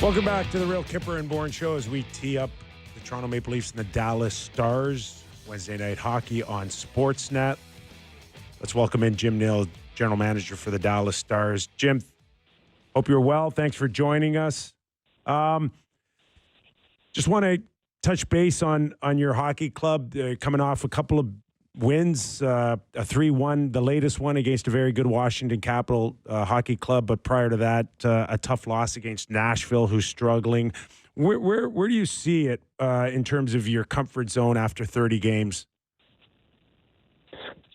Welcome back to the Real Kipper and Bourne Show as we tee up the Toronto Maple Leafs and the Dallas Stars. Wednesday night hockey on Sportsnet. Let's welcome in Jim Nill, General Manager for the Dallas Stars. Jim, hope you're well. Thanks for joining us. Just want to touch base on your hockey club, coming off a couple of wins, a 3-1, the latest one against a very good Washington Capital hockey club, but prior to that, a tough loss against Nashville, who's struggling. Where do you see it in terms of your comfort zone after 30 games?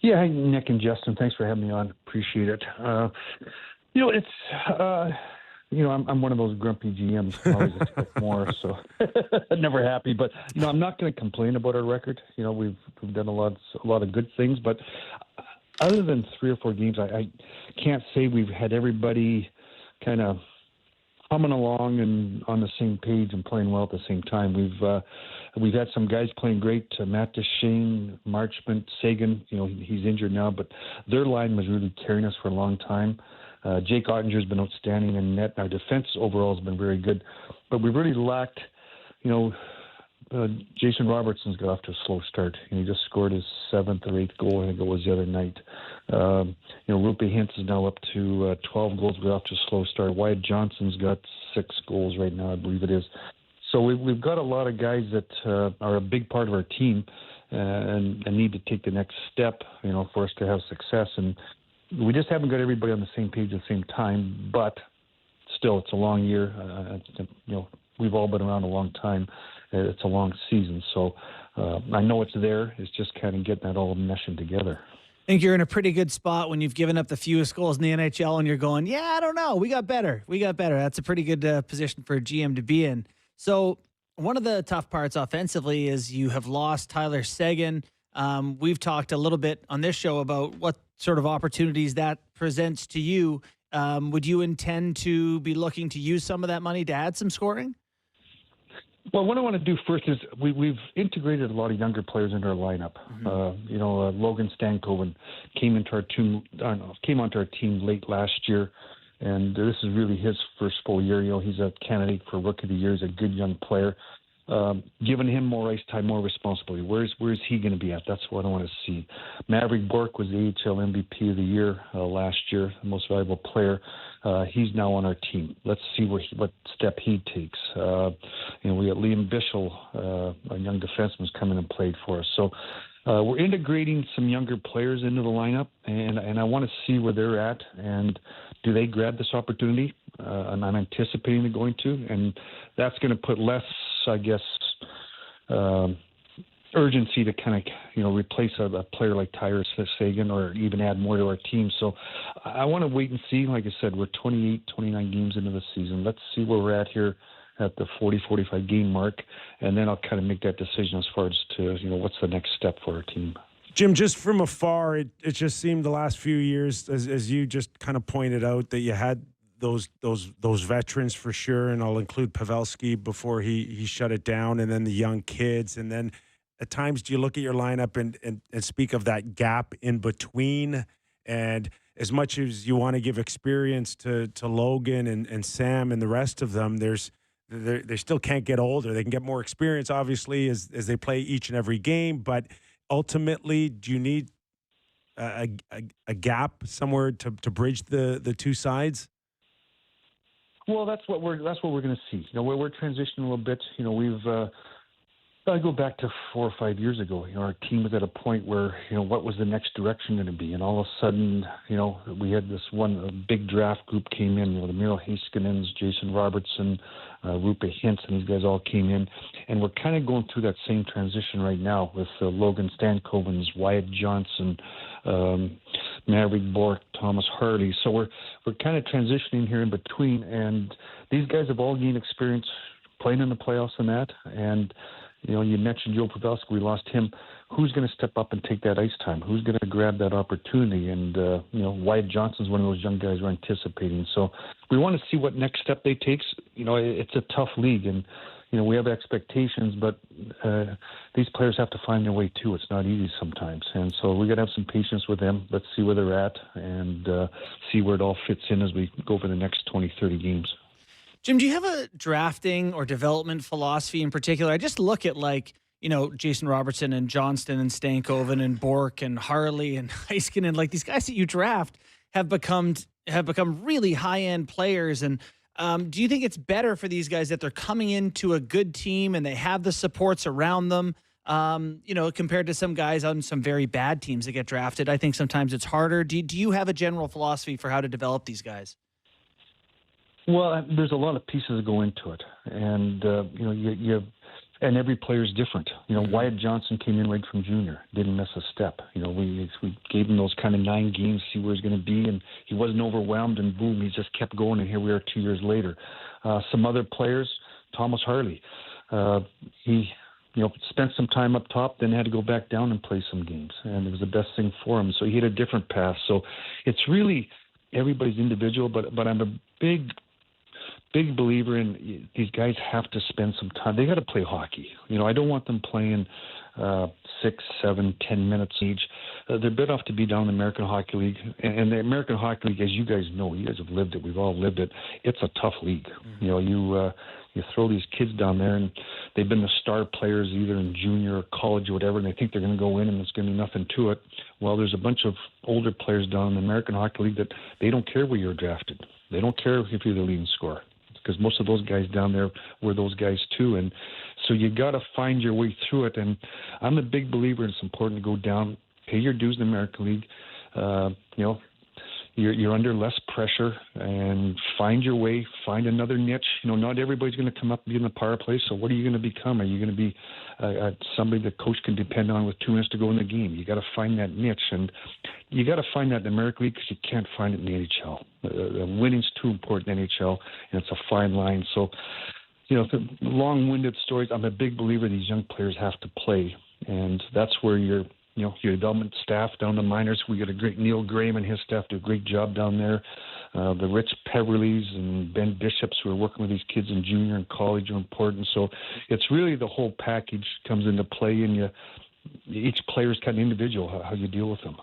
Yeah, hi, Nick and Justin. Thanks for having me on. Appreciate it. I'm one of those grumpy GMs. Always expect more, so never happy. But I'm not going to complain about our record. We've done a lot of good things, but other than 3 or 4 games, I can't say we've had everybody kind of humming along and on the same page and playing well at the same time. We've had some guys playing great. Matt Duchene, Marchment, Sagan. He's injured now, but their line was really carrying us for a long time. Jake Ottinger's been outstanding in net. Our defense overall has been very good, but we really lacked. Jason Robertson's got off to a slow start. He just scored his 7th or 8th goal. I think it was the other night. Rupe Hintz is now up to 12 goals. Got off to a slow start. Wyatt Johnson's got 6 goals right now, I believe it is. So we've got a lot of guys that are a big part of our team and need to take the next step, for us to have success. And we just haven't got everybody on the same page at the same time. But still, it's a long year. We've all been around a long time. It's a long season, so I know it's there. It's just kind of getting that all meshing together. I think you're in a pretty good spot when you've given up the fewest goals in the NHL and you're going, yeah, I don't know. We got better. That's a pretty good position for a GM to be in. So one of the tough parts offensively is you have lost Tyler Seguin. We've talked a little bit on this show about what sort of opportunities that presents to you. Would you intend to be looking to use some of that money to add some scoring? Well, what I want to do first is we've integrated a lot of younger players into our lineup. Mm-hmm. Logan Stankoven came onto our team late last year, and this is really his first full year. He's a candidate for Rookie of the Year. He's a good young player. Giving him more ice time, more responsibility. Where's he going to be at? That's what I want to see. Maverick Bork was the AHL MVP of the year last year, the most valuable player. He's now on our team. Let's see what step he takes. We got Liam Bischel, a young defenseman, come in and played for us. So we're integrating some younger players into the lineup, and I want to see where they're at, and do they grab this opportunity? I'm anticipating they're going to, and that's going to put less, I guess, urgency to kind of, replace a player like Tyler Seguin or even add more to our team. So I want to wait and see. Like I said, we're 28, 29 games into the season. Let's see where we're at here at the 40, 45 game mark, and then I'll kind of make that decision as far as to, what's the next step for our team. Jim, just from afar, it just seemed the last few years, as you just kind of pointed out, that you had those veterans for sure, and I'll include Pavelski before he shut it down, and then the young kids, and then at times do you look at your lineup and speak of that gap in between, and as much as you want to give experience to Logan and Sam and the rest of them, they still can't get older. They can get more experience, obviously, as they play each and every game, but ultimately, do you need a gap somewhere to bridge the two sides? Well, that's what we're going to see. We're transitioning a little bit. I go back to 4 or 5 years ago. Our team was at a point where what was the next direction going to be, and all of a sudden, we had this a big draft group came in. The Miro Haskinens, Jason Robertson, Rupe Hintz, and these guys all came in, and we're kind of going through that same transition right now with Logan Stankovens, Wyatt Johnson, Maverick Bork, Thomas Hardy. So we're kind of transitioning here in between, and these guys have all gained experience playing in the playoffs and that. And you mentioned Joe Pavelski. We lost him. Who's going to step up and take that ice time? Who's going to grab that opportunity? And Wyatt Johnson's one of those young guys we're anticipating. So we want to see what next step they take. It's a tough league, and we have expectations, but these players have to find their way too. It's not easy sometimes, and so we got to have some patience with them. Let's see where they're at and see where it all fits in as we go for the next 20, 30 games. Jim, do you have a drafting or development philosophy in particular? I just look at Jason Robertson and Johnston and Stankoven and Bork and Harley and Heiskanen, like these guys that you draft have become really high-end players. And do you think it's better for these guys that they're coming into a good team and they have the supports around them, compared to some guys on some very bad teams that get drafted? I think sometimes it's harder. Do you have a general philosophy for how to develop these guys? Well, there's a lot of pieces that go into it, and you have, and every player is different. Wyatt Johnson came in right from junior, didn't miss a step. We gave him those kind of 9 games, see where he's going to be, and he wasn't overwhelmed, and boom, he just kept going, and here we are 2 years later. Some other players, Thomas Harley, he spent some time up top, then had to go back down and play some games, and it was the best thing for him. So he had a different path. So it's really everybody's individual, but I'm a big believer in these guys have to spend some time. They got to play hockey. I don't want them playing 6, 7, 10 minutes each. They're better off to be down in the American Hockey League. And the American Hockey League, as you guys know, you guys have lived it. We've all lived it. It's a tough league. Mm-hmm. You throw these kids down there, and they've been the star players either in junior or college or whatever, and they think they're going to go in and there's going to be nothing to it. Well, there's a bunch of older players down in the American Hockey League that they don't care where you're drafted. They don't care if you're the leading scorer, because most of those guys down there were those guys too. And so you got to find your way through it. And I'm a big believer it's important to go down, pay your dues in the American League. You're under less pressure, and find your way, find another niche. Not everybody's going to come up and be in the power play. So what are you going to become? Are you going to be somebody the coach can depend on with 2 minutes to go in the game? You got to find that niche, and you got to find that in the American League because you can't find it in the NHL. Winning's too important in the NHL, and it's a fine line. So, the long-winded stories. I'm a big believer these young players have to play, and that's where your development staff down the minors. We got a great Neil Graham and his staff do a great job down there. The Rich Peverleys and Ben Bishops who are working with these kids in junior and college are important. So it's really the whole package comes into play, and each player is kind of individual, how you deal with them.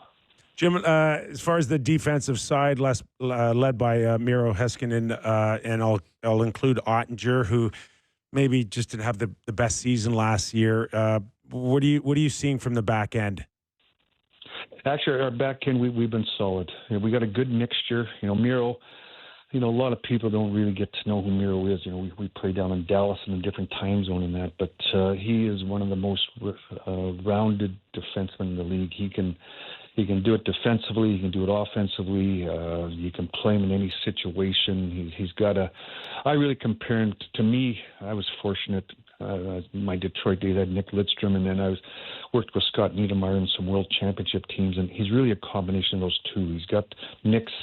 Jim, as far as the defensive side, led by Miro Heiskanen, and I'll include Ottinger, who maybe just didn't have the best season last year. What are you seeing from the back end? Actually, our back end, we've been solid. We got a good mixture. Miro, a lot of people don't really get to know who Miro is. We play down in Dallas in a different time zone in that, but he is one of the most rounded defensemen in the league. He can do it defensively. He can do it offensively. You can play him in any situation. He's got I really compare him to me. I was fortunate. My Detroit days, I had Nick Lidstrom, and then I worked with Scott Niedermayer in some world championship teams, and he's really a combination of those two. He's got Nick's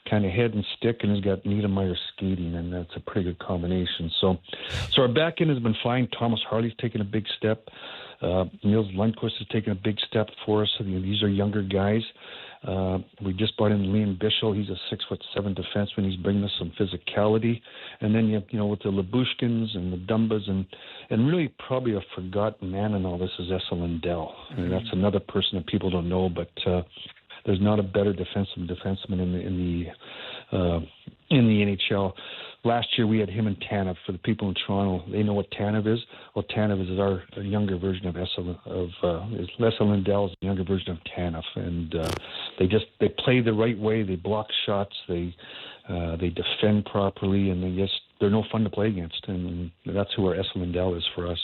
kind of head and stick, and he's got Niedermayer skating, and that's a pretty good combination. So our back end has been fine. Thomas Harley's taken a big step. Niels Lundqvist has taken a big step for us. These are younger guys. We just brought in Liam Bischel. He's a 6'7" defenseman. He's bringing us some physicality. And then with the Labushkins and the Dumbas and really probably a forgotten man in all this is Esa Lindell. Mm-hmm. And that's another person that people don't know, but there's not a better defenseman in the NHL. Last year we had him and Tanev. For the people in Toronto, they know what Tanev is. Well, Tanev is our younger version of Esa Lindell is the younger version of Tanev, and they play the right way. They block shots. They defend properly, and they're no fun to play against. And that's who our Esa Lindell is for us.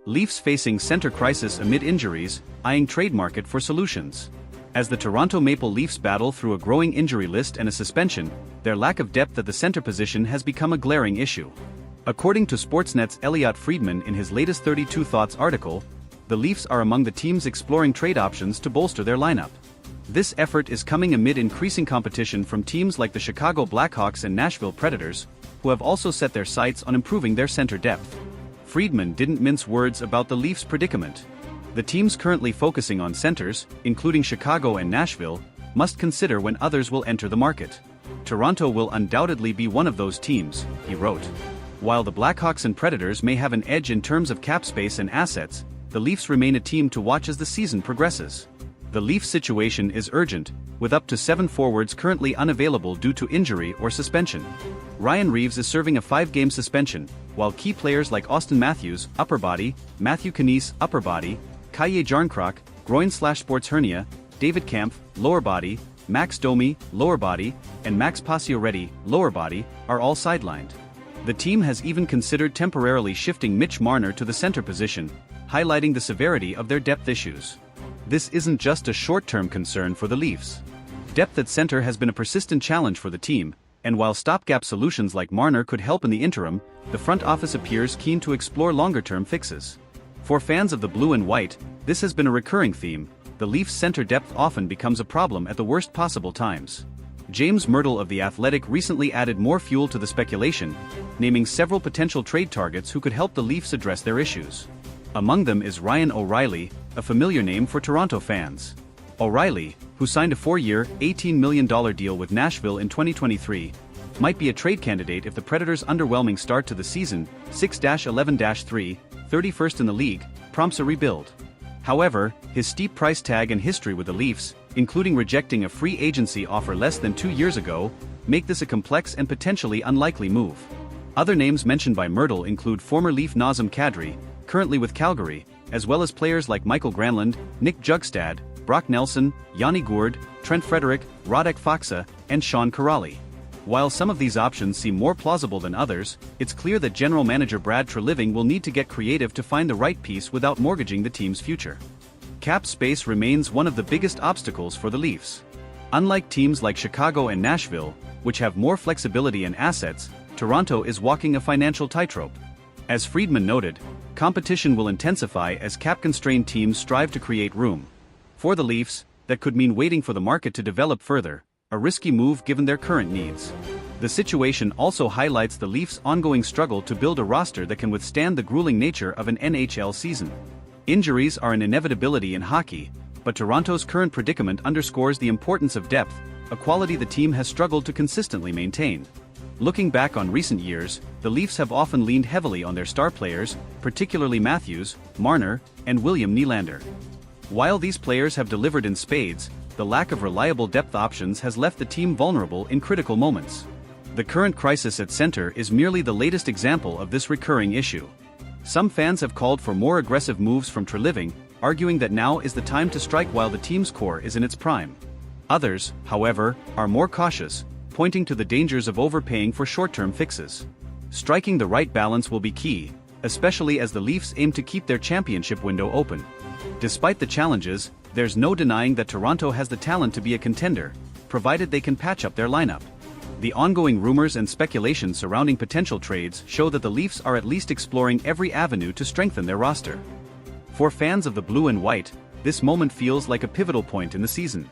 Leafs facing center crisis amid injuries, eyeing trade market for solutions. As the Toronto Maple Leafs battle through a growing injury list and a suspension, their lack of depth at the center position has become a glaring issue. According to Sportsnet's Elliot Friedman in his latest 32 Thoughts article, the Leafs are among the teams exploring trade options to bolster their lineup. This effort is coming amid increasing competition from teams like the Chicago Blackhawks and Nashville Predators, who have also set their sights on improving their center depth. Friedman didn't mince words about the Leafs' predicament. The teams currently focusing on centers, including Chicago and Nashville, must consider when others will enter the market. Toronto will undoubtedly be one of those teams, he wrote. While the Blackhawks and Predators may have an edge in terms of cap space and assets, the Leafs remain a team to watch as the season progresses. The Leafs situation is urgent, with up to 7 forwards currently unavailable due to injury or suspension. Ryan Reeves is serving a 5-game suspension, while key players like Austin Matthews, upper body, Matthew Knies, upper body, Kaye Jarnkrok, groin/sports hernia, David Kampf, lower body, Max Domi, lower body, and Max Pacioretty, lower body, are all sidelined. The team has even considered temporarily shifting Mitch Marner to the center position, highlighting the severity of their depth issues. This isn't just a short-term concern for the Leafs. Depth at center has been a persistent challenge for the team, and while stopgap solutions like Marner could help in the interim, the front office appears keen to explore longer-term fixes. For fans of the blue and white, this has been a recurring theme. The Leafs' center depth often becomes a problem at the worst possible times. James Myrtle of The Athletic recently added more fuel to the speculation, naming several potential trade targets who could help the Leafs address their issues. Among them is Ryan O'Reilly, a familiar name for Toronto fans. O'Reilly, who signed a 4-year, $18 million deal with Nashville in 2023, might be a trade candidate if the Predators' underwhelming start to the season, 6-11-3, 31st in the league, prompts a rebuild. However, his steep price tag and history with the Leafs, including rejecting a free agency offer less than 2 years ago, make this a complex and potentially unlikely move. Other names mentioned by Myrtle include former Leaf Nazem Kadri, currently with Calgary, as well as players like Michael Granlund, Nick Jugstad, Brock Nelson, Yanni Gourde, Trent Frederick, Radek Faksa, and Sean Kuraly. While some of these options seem more plausible than others, it's clear that general manager Brad Treliving will need to get creative to find the right piece without mortgaging the team's future. Cap space remains one of the biggest obstacles for the Leafs. Unlike teams like Chicago and Nashville, which have more flexibility and assets, Toronto is walking a financial tightrope. As Friedman noted, competition will intensify as cap-constrained teams strive to create room. For the Leafs, that could mean waiting for the market to develop further, a risky move given their current needs. The situation also highlights the Leafs' ongoing struggle to build a roster that can withstand the grueling nature of an NHL season. Injuries are an inevitability in hockey, but Toronto's current predicament underscores the importance of depth, a quality the team has struggled to consistently maintain. Looking back on recent years, the Leafs have often leaned heavily on their star players, particularly Matthews, Marner, and William Nylander. While these players have delivered in spades, the lack of reliable depth options has left the team vulnerable in critical moments. The current crisis at center is merely the latest example of this recurring issue. Some fans have called for more aggressive moves from Treliving, arguing that now is the time to strike while the team's core is in its prime. Others, however, are more cautious, pointing to the dangers of overpaying for short-term fixes. Striking the right balance will be key, especially as the Leafs aim to keep their championship window open. Despite the challenges, there's no denying that Toronto has the talent to be a contender, provided they can patch up their lineup. The ongoing rumors and speculation surrounding potential trades show that the Leafs are at least exploring every avenue to strengthen their roster. For fans of the blue and white, this moment feels like a pivotal point in the season.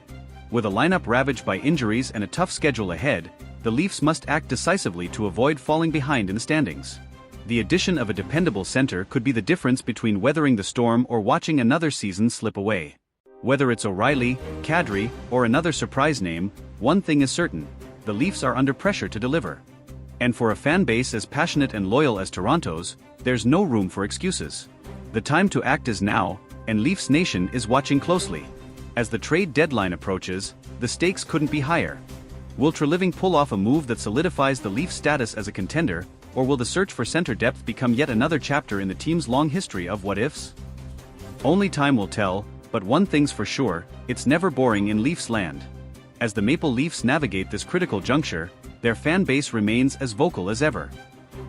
With a lineup ravaged by injuries and a tough schedule ahead, the Leafs must act decisively to avoid falling behind in the standings. The addition of a dependable center could be the difference between weathering the storm or watching another season slip away. Whether it's O'Reilly, Kadri, or another surprise name, one thing is certain: the Leafs are under pressure to deliver. And for a fan base as passionate and loyal as Toronto's, there's no room for excuses. The time to act is now, and Leafs Nation is watching closely. As the trade deadline approaches, the stakes couldn't be higher. Will Treliving pull off a move that solidifies the Leafs' status as a contender, or will the search for center depth become yet another chapter in the team's long history of what-ifs? Only time will tell, but one thing's for sure: it's never boring in Leafs land. As the Maple Leafs navigate this critical juncture, their fan base remains as vocal as ever.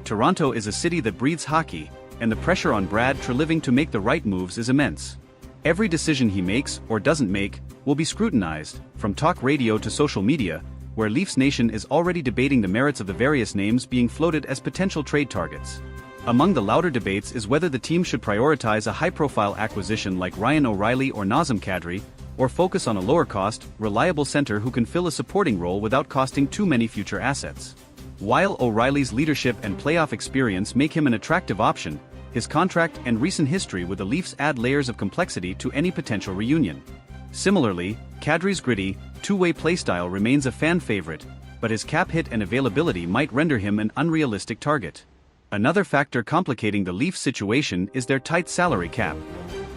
Toronto is a city that breathes hockey, and the pressure on Brad Treliving to make the right moves is immense. Every decision he makes, or doesn't make, will be scrutinized, from talk radio to social media, where Leafs Nation is already debating the merits of the various names being floated as potential trade targets. Among the louder debates is whether the team should prioritize a high-profile acquisition like Ryan O'Reilly or Nazem Kadri, or focus on a lower-cost, reliable center who can fill a supporting role without costing too many future assets. While O'Reilly's leadership and playoff experience make him an attractive option, his contract and recent history with the Leafs add layers of complexity to any potential reunion. Similarly, Kadri's gritty, two-way playstyle remains a fan favorite, but his cap hit and availability might render him an unrealistic target. Another factor complicating the Leafs situation is their tight salary cap.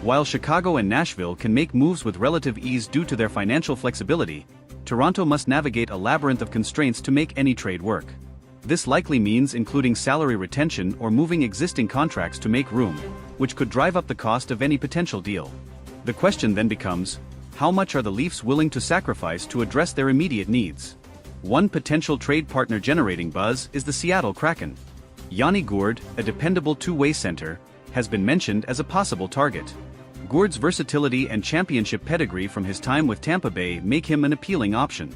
While Chicago and Nashville can make moves with relative ease due to their financial flexibility, Toronto must navigate a labyrinth of constraints to make any trade work. This likely means including salary retention or moving existing contracts to make room, which could drive up the cost of any potential deal. The question then becomes, how much are the Leafs willing to sacrifice to address their immediate needs? One potential trade partner generating buzz is the Seattle Kraken. Yanni Gourde, a dependable two-way center, has been mentioned as a possible target. Gourde's versatility and championship pedigree from his time with Tampa Bay make him an appealing option.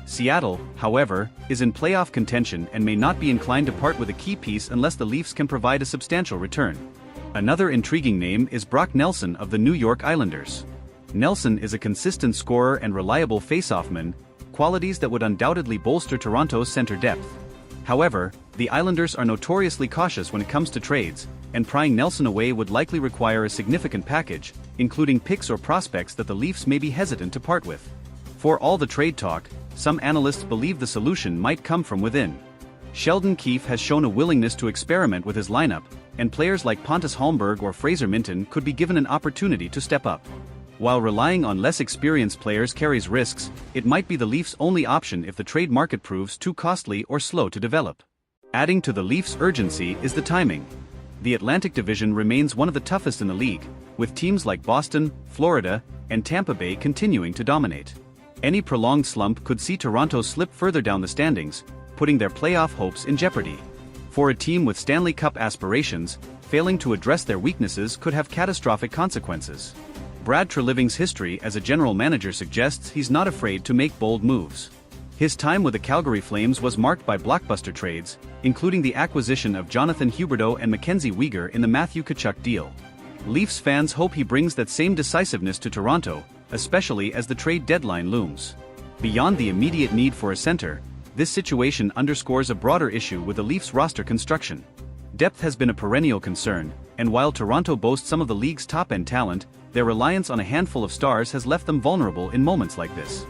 Seattle, however, is in playoff contention and may not be inclined to part with a key piece unless the Leafs can provide a substantial return. Another intriguing name is Brock Nelson of the New York Islanders. Nelson is a consistent scorer and reliable faceoff-man, qualities that would undoubtedly bolster Toronto's center depth. However, the Islanders are notoriously cautious when it comes to trades, and prying Nelson away would likely require a significant package, including picks or prospects that the Leafs may be hesitant to part with. For all the trade talk, some analysts believe the solution might come from within. Sheldon Keefe has shown a willingness to experiment with his lineup, and players like Pontus Holmberg or Fraser Minton could be given an opportunity to step up. While relying on less experienced players carries risks, it might be the Leafs' only option if the trade market proves too costly or slow to develop. Adding to the Leafs' urgency is the timing. The Atlantic Division remains one of the toughest in the league, with teams like Boston, Florida, and Tampa Bay continuing to dominate. Any prolonged slump could see Toronto slip further down the standings, putting their playoff hopes in jeopardy. For a team with Stanley Cup aspirations, failing to address their weaknesses could have catastrophic consequences. Brad Treliving's history as a general manager suggests he's not afraid to make bold moves. His time with the Calgary Flames was marked by blockbuster trades, including the acquisition of Jonathan Huberdeau and Mackenzie Weegar in the Matthew Tkachuk deal. Leafs fans hope he brings that same decisiveness to Toronto, especially as the trade deadline looms. Beyond the immediate need for a center, this situation underscores a broader issue with the Leafs' roster construction. Depth has been a perennial concern, and while Toronto boasts some of the league's top-end talent, their reliance on a handful of stars has left them vulnerable in moments like this.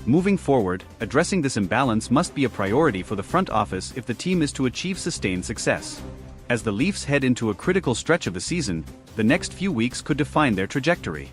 Moving forward, addressing this imbalance must be a priority for the front office if the team is to achieve sustained success. As the Leafs head into a critical stretch of the season, the next few weeks could define their trajectory.